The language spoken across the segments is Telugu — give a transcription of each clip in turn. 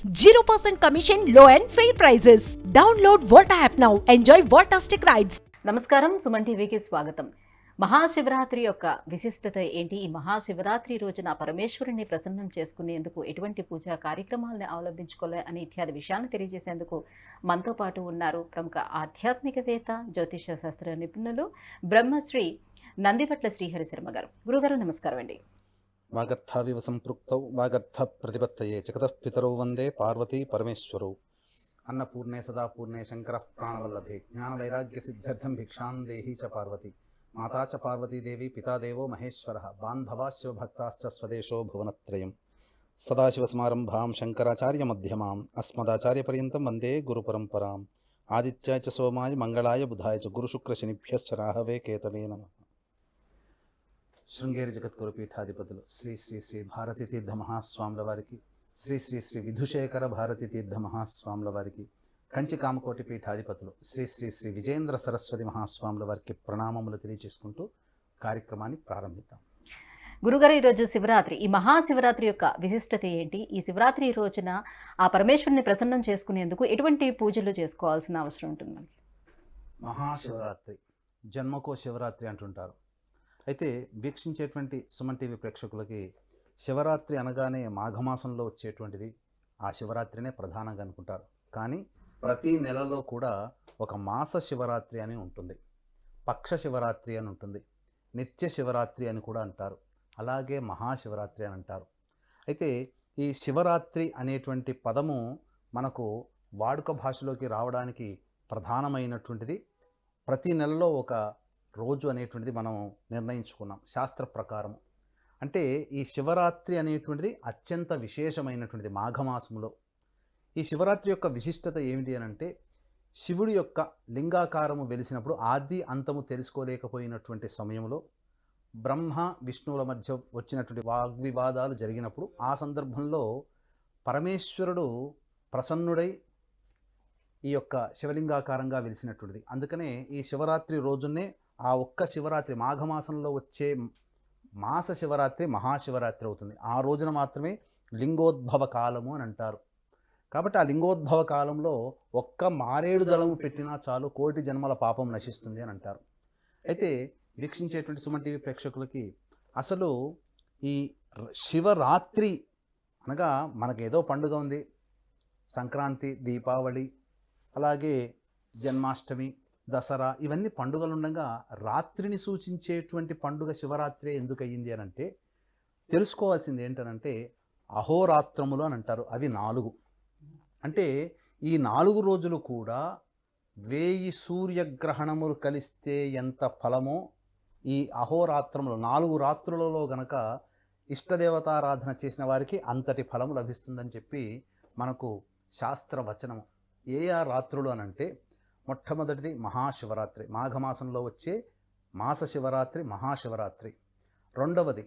0% commission, low and fair prices. Download Volta app now. Enjoy Voltastic rides. నమస్కారం, సుమన్ టీవీకి స్వాగతం. మహాశివరాత్రి యొక్క విశిష్టత ఏంటి? ఈ మహాశివరాత్రి రోజున పరమేశ్వరుని ప్రసన్నం చేసుకునేందుకు ఎటువంటి పూజా కార్యక్రమాలను అవలంబించుకోవాలి అని ఇత్యాది విషయాలను తెలియజేసేందుకు మనతో పాటు ఉన్నారు ప్రముఖ ఆధ్యాత్మికవేత్త, జ్యోతిష శాస్త్ర నిపుణులు బ్రహ్మశ్రీ నందిపట్ల శ్రీహరి శర్మ గారు. గురుగారు నమస్కారం అండి. వాగర్థావివ సంపృక్తౌ వాగర్థ ప్రతిపత్తయే జగతః పితరౌ వందే పార్వతీ పరమేశ్వరౌ. అన్నపూర్ణే సదాపూర్ణే శంకర ప్రాణవల్లభే జ్ఞానవైరాగ్య సిద్ధ్యర్థం భిక్షాం దేహి చ పార్వతి. మాతా చ పార్వతీదేవి పితాదేవో మహేశ్వరః బాంధవా శివభక్తాశ్చ స్వదేశో భువనత్రయం. సదాశివసమారంభాం శంకరాచార్య మధ్యమాం అస్మదాచార్యపర్యంతం వందే గురుపరంపరాం. ఆదిత్యాయ చ సోమాయ మంగళాయ బుధాయ చ గురుశుక్రశనిభ్యశ్చ రాహవే కేతవే నమః. శృంగేరి జగద్గురు పీఠాధిపతులు శ్రీ శ్రీ శ్రీ భారతీ తీర్థ మహాస్వాముల వారికి, శ్రీ శ్రీ శ్రీ విధుశేఖర భారతీ తీర్థ మహాస్వాముల వారికి, కంచి కామకోటి పీఠాధిపతులు శ్రీ శ్రీ శ్రీ విజేంద్ర సరస్వతి మహాస్వాముల వారికి ప్రణామములు తెలియజేసుకుంటూ కార్యక్రమాన్ని ప్రారంభిద్దాం. గురుగారు, ఈరోజు శివరాత్రి, ఈ మహాశివరాత్రి యొక్క విశిష్టత ఏంటి? ఈ శివరాత్రి రోజున ఆ పరమేశ్వరుని ప్రసన్నం చేసుకునేందుకు ఎటువంటి పూజలు చేసుకోవాల్సిన అవసరం ఉంటుంది మనకి? మహాశివరాత్రి, జన్మకో శివరాత్రి అంటుంటారు. అయితే వీక్షించేటువంటి సుమన్ టీవీ ప్రేక్షకులకి శివరాత్రి అనగానే మాఘమాసంలో వచ్చేటువంటిది ఆ శివరాత్రినే ప్రధానంగా అనుకుంటారు. కానీ ప్రతి నెలలో కూడా ఒక మాస శివరాత్రి అని ఉంటుంది, పక్ష శివరాత్రి అని ఉంటుంది, నిత్య శివరాత్రి అని కూడా అంటారు, అలాగే మహాశివరాత్రి అని అంటారు. అయితే ఈ శివరాత్రి అనేటువంటి పదము మనకు వాడుక భాషలోకి రావడానికి ప్రధానమైనటువంటిది ప్రతి నెలలో ఒక రోజు అనేటువంటిది మనం నిర్ణయించుకున్నాం శాస్త్ర ప్రకారం. అంటే ఈ శివరాత్రి అనేటువంటిది అత్యంత విశేషమైనటువంటిది మాఘమాసంలో. ఈ శివరాత్రి యొక్క విశిష్టత ఏమిటి అని అంటే, శివుడి యొక్క లింగాకారము వెలిసినప్పుడు ఆది అంతము తెలుసుకోలేకపోయినటువంటి సమయంలో బ్రహ్మ విష్ణువుల మధ్య వచ్చినటువంటి వాగ్వివాదాలు జరిగినప్పుడు ఆ సందర్భంలో పరమేశ్వరుడు ప్రసన్నుడై ఈ యొక్క శివలింగాకారంగా వెలిసినటువంటిది. అందుకనే ఈ శివరాత్రి రోజునే ఆ ఒక్క శివరాత్రి మాఘమాసంలో వచ్చే మాస శివరాత్రి మహాశివరాత్రి అవుతుంది. ఆ రోజున మాత్రమే లింగోద్భవ కాలము అని అంటారు. కాబట్టి ఆ లింగోద్భవ కాలంలో ఒక్క మారేడు దళము పెట్టినా చాలు కోటి జన్మల పాపం నశిస్తుంది అని అంటారు. అయితే వీక్షించేటువంటి సుమన్ టీవీ ప్రేక్షకులకి అసలు ఈ శివరాత్రి అనగా మనకేదో పండుగ ఉంది, సంక్రాంతి, దీపావళి, అలాగే జన్మాష్టమి, దసరా, ఇవన్నీ పండుగలు ఉండగా రాత్రిని సూచించేటువంటి పండుగ శివరాత్రి ఎందుకు అయ్యింది అని అంటే, తెలుసుకోవాల్సింది ఏంటనంటే అహోరాత్రములు అని అంటారు. అవి 4. అంటే ఈ 4 రోజులు కూడా 1000 సూర్యగ్రహణములు కలిస్తే ఎంత ఫలమో ఈ అహోరాత్రములు 4 రాత్రులలో గనక ఇష్టదేవతారాధన చేసిన వారికి అంతటి ఫలము లభిస్తుందని చెప్పి మనకు శాస్త్రవచనము. ఏ రాత్రులు అనంటే, మొట్టమొదటిది మహాశివరాత్రి, మాఘమాసంలో వచ్చే మాస శివరాత్రి మహాశివరాత్రి. రెండవది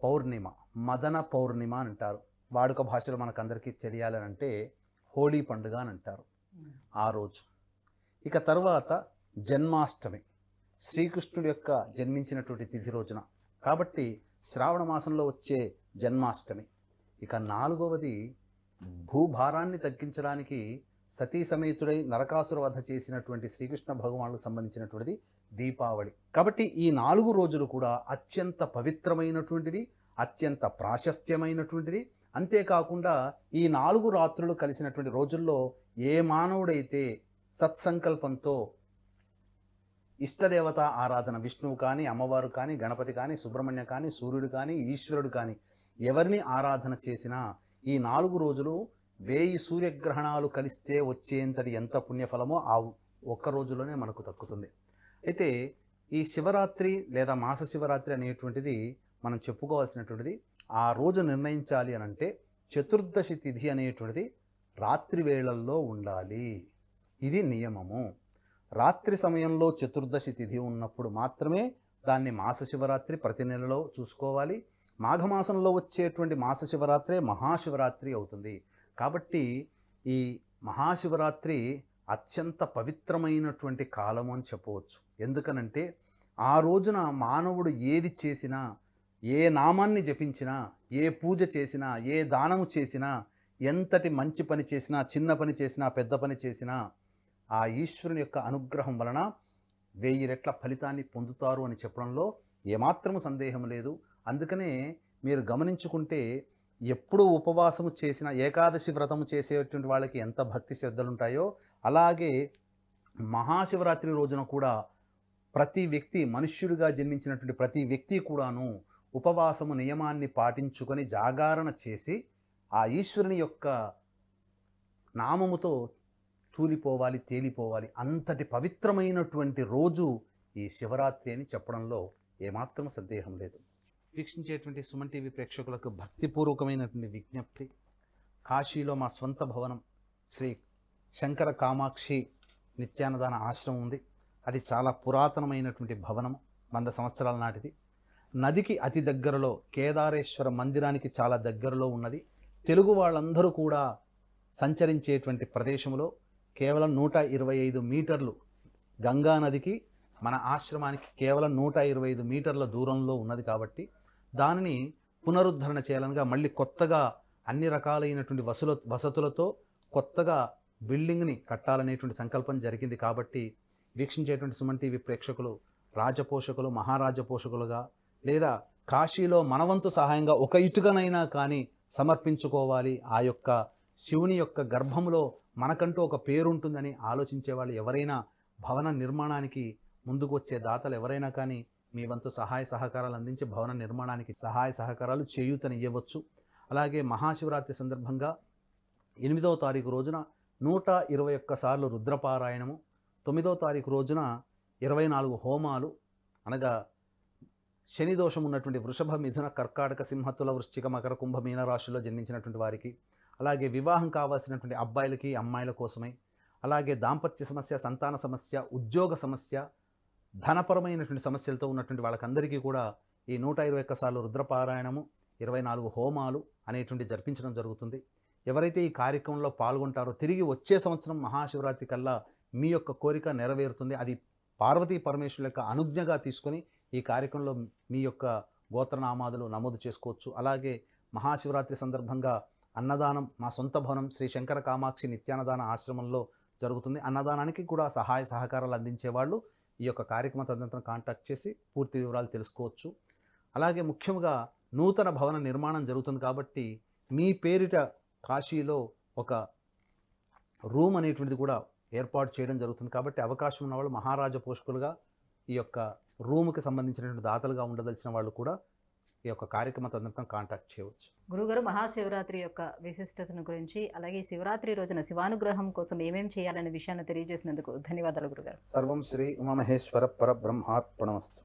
పౌర్ణిమ, మదన పౌర్ణిమ అని అంటారు. వాడుక భాషలో మనకందరికీ తెలియాలని అంటే హోళీ పండుగ అని అంటారు ఆ రోజు. ఇక తర్వాత జన్మాష్టమి, శ్రీకృష్ణుడి యొక్క జన్మించినటువంటి తిథి రోజున, కాబట్టి శ్రావణ మాసంలో వచ్చే జన్మాష్టమి. ఇక 4వది భూభారాన్ని తగ్గించడానికి సతీ సమేతుడై నరకాసుర వధ చేసినటువంటి శ్రీకృష్ణ భగవానులకు సంబంధించినటువంటిది దీపావళి. కాబట్టి ఈ 4 రోజులు కూడా అత్యంత పవిత్రమైనటువంటిది, అత్యంత ప్రాశస్త్యమైనటువంటిది. అంతేకాకుండా ఈ 4 రాత్రులు కలిసినటువంటి రోజుల్లో ఏ మానవుడైతే సత్సంకల్పంతో ఇష్టదేవత ఆరాధన, విష్ణువు కానీ, అమ్మవారు కానీ, గణపతి కానీ, సుబ్రహ్మణ్య కానీ, సూర్యుడు కానీ, ఈశ్వరుడు కానీ ఎవరిని ఆరాధన చేసినా ఈ 4 రోజులు 1000 సూర్యగ్రహణాలు కలిస్తే వచ్చేంతటి ఎంత పుణ్యఫలమో ఆ ఒక్క రోజులోనే మనకు దక్కుతుంది. అయితే ఈ శివరాత్రి లేదా మాస శివరాత్రి అనేటువంటిది మనం చెప్పుకోవాల్సినటువంటిది, ఆ రోజు నిర్ణయించాలి అని అంటే చతుర్దశి తిథి అనేటువంటిది రాత్రి వేళల్లో ఉండాలి. ఇది నియమము. రాత్రి సమయంలో చతుర్దశి తిథి ఉన్నప్పుడు మాత్రమే దాన్ని మాస శివరాత్రి ప్రతి నెలలో చూసుకోవాలి. మాఘమాసంలో వచ్చేటువంటి మాస శివరాత్రే మహాశివరాత్రి అవుతుంది. కాబట్టి ఈ మహాశివరాత్రి అత్యంత పవిత్రమైనటువంటి కాలము అని చెప్పవచ్చు. ఎందుకనంటే ఆ రోజున మానవుడు ఏది చేసినా, ఏ నామాన్ని జపించినా, ఏ పూజ చేసినా, ఏ దానము చేసినా, ఎంతటి మంచి పని చేసినా, చిన్న పని చేసినా, పెద్ద పని చేసినా ఆ ఈశ్వరుని యొక్క అనుగ్రహం వలన 1000 రెట్ల ఫలితాన్ని పొందుతారు అని చెప్పడంలో ఏమాత్రము సందేహం లేదు. అందుకనే మీరు గమనించుకుంటే ఎప్పుడు ఉపవాసము చేసిన, ఏకాదశి వ్రతము చేసేటువంటి వాళ్ళకి ఎంత భక్తి శ్రద్ధలు ఉంటాయో, అలాగే మహాశివరాత్రి రోజున కూడా ప్రతి వ్యక్తి, మనుష్యుడిగా జన్మించినటువంటి ప్రతి వ్యక్తి కూడాను ఉపవాసము నియమాన్ని పాటించుకొని జాగరణ చేసి ఆ ఈశ్వరుని యొక్క నామముతో తూలిపోవాలి, తేలిపోవాలి. అంతటి పవిత్రమైనటువంటి రోజు ఈ శివరాత్రి అని చెప్పడంలో ఏమాత్రం సందేహం లేదు. వీక్షించేటువంటి సుమన్ టీవీ ప్రేక్షకులకు భక్తిపూర్వకమైనటువంటి విజ్ఞప్తి. కాశీలో మా స్వంత భవనం శ్రీ శంకర కామాక్షి నిత్యాన్నదాన ఆశ్రమం ఉంది. అది చాలా పురాతనమైనటువంటి భవనం, 100 సంవత్సరాల నాటిది. నదికి అతి దగ్గరలో, కేదారేశ్వర మందిరానికి చాలా దగ్గరలో ఉన్నది. తెలుగు వాళ్ళందరూ కూడా సంచరించేటువంటి ప్రదేశంలో కేవలం 125 మీటర్లు, గంగా నదికి మన ఆశ్రమానికి కేవలం 125 మీటర్ల దూరంలో ఉన్నది. కాబట్టి దానిని పునరుద్ధరణ చేయాలనగా మళ్ళీ కొత్తగా అన్ని రకాలైనటువంటి వసతులతో కొత్తగా బిల్డింగ్ని కట్టాలనేటువంటి సంకల్పం జరిగింది. కాబట్టి వీక్షించేటువంటి సుమన్ టీవీ ప్రేక్షకులు రాజపోషకులు, మహారాజపోషకులుగా లేదా కాశీలో మనవంతు సహాయంగా ఒక ఇటుకనైనా కానీ సమర్పించుకోవాలి. ఆ యొక్క శివుని యొక్క గర్భంలో మనకంటూ ఒక పేరుంటుందని ఆలోచించే వాళ్ళు ఎవరైనా, భవన నిర్మాణానికి ముందుకు వచ్చే దాతలు ఎవరైనా కానీ మీ వంతు సహాయ సహకారాలు అందించి భవన నిర్మాణానికి సహాయ సహకారాలు చేయూతనివ్వవచ్చు. అలాగే మహాశివరాత్రి సందర్భంగా 8వ తారీఖు రోజున 121 సార్లు రుద్రపారాయణము, 9వ తారీఖు రోజున 24 హోమాలు, అనగా శని దోషం ఉన్నటువంటి వృషభ, మిథున, కర్కాటక, సింహ, తుల, వృశ్చిక, మకర, కుంభ, మీన రాశుల్లో జన్మించినటువంటి వారికి, అలాగే వివాహం కావాల్సినటువంటి అబ్బాయిలకి అమ్మాయిల కోసమై, అలాగే దాంపత్య సమస్య, సంతాన సమస్య, ఉద్యోగ సమస్య, ధనపరమైనటువంటి సమస్యలతో ఉన్నటువంటి వాళ్ళకందరికీ కూడా ఈ 121 సార్లు రుద్రపారాయణము, 24 హోమాలు అనేటువంటి జరిపించడం జరుగుతుంది. ఎవరైతే ఈ కార్యక్రమంలో పాల్గొంటారో తిరిగి వచ్చే సంవత్సరం మహాశివరాత్రి కల్లా మీ యొక్క కోరిక నెరవేరుతుంది. అది పార్వతీ పరమేశ్వరుల యొక్క అనుజ్ఞగా తీసుకొని ఈ కార్యక్రమంలో మీ యొక్క గోత్రనామాదులు నమోదు చేసుకోవచ్చు. అలాగే మహాశివరాత్రి సందర్భంగా అన్నదానం మా సొంత భవనం శ్రీ శంకర కామాక్షి నిత్యాన్నదాన ఆశ్రమంలో జరుగుతుంది. అన్నదానానికి కూడా సహాయ సహకారాలు అందించేవాళ్ళు ఈ యొక్క కార్యక్రమ తదనంతరం కాంటాక్ట్ చేసి పూర్తి వివరాలు తెలుసుకోవచ్చు. అలాగే ముఖ్యంగా నూతన భవన నిర్మాణం జరుగుతుంది కాబట్టి మీ పేరిట కాశీలో ఒక రూమ్ అనేటువంటిది కూడా ఏర్పాటు చేయడం జరుగుతుంది. కాబట్టి అవకాశం ఉన్న వాళ్ళు మహారాజ పోషకులుగా ఈ యొక్క రూముకి సంబంధించినటువంటి దాతలుగా ఉండదలిచిన వాళ్ళు కూడా ఈ యొక్క కార్యక్రమ తదనంతరం కాంటాక్ట్ చేయవచ్చు. గురుగారు, మహాశివరాత్రి యొక్క విశిష్టతను గురించి, అలాగే శివరాత్రి రోజున శివానుగ్రహం కోసం ఏమేమి చేయాలనే విషయాన్ని తెలియజేసినందుకు ధన్యవాదాలు గురుగారు. సర్వం శ్రీ ఉమామహేశ్వర పరబ్రహ్మార్పణమస్తు.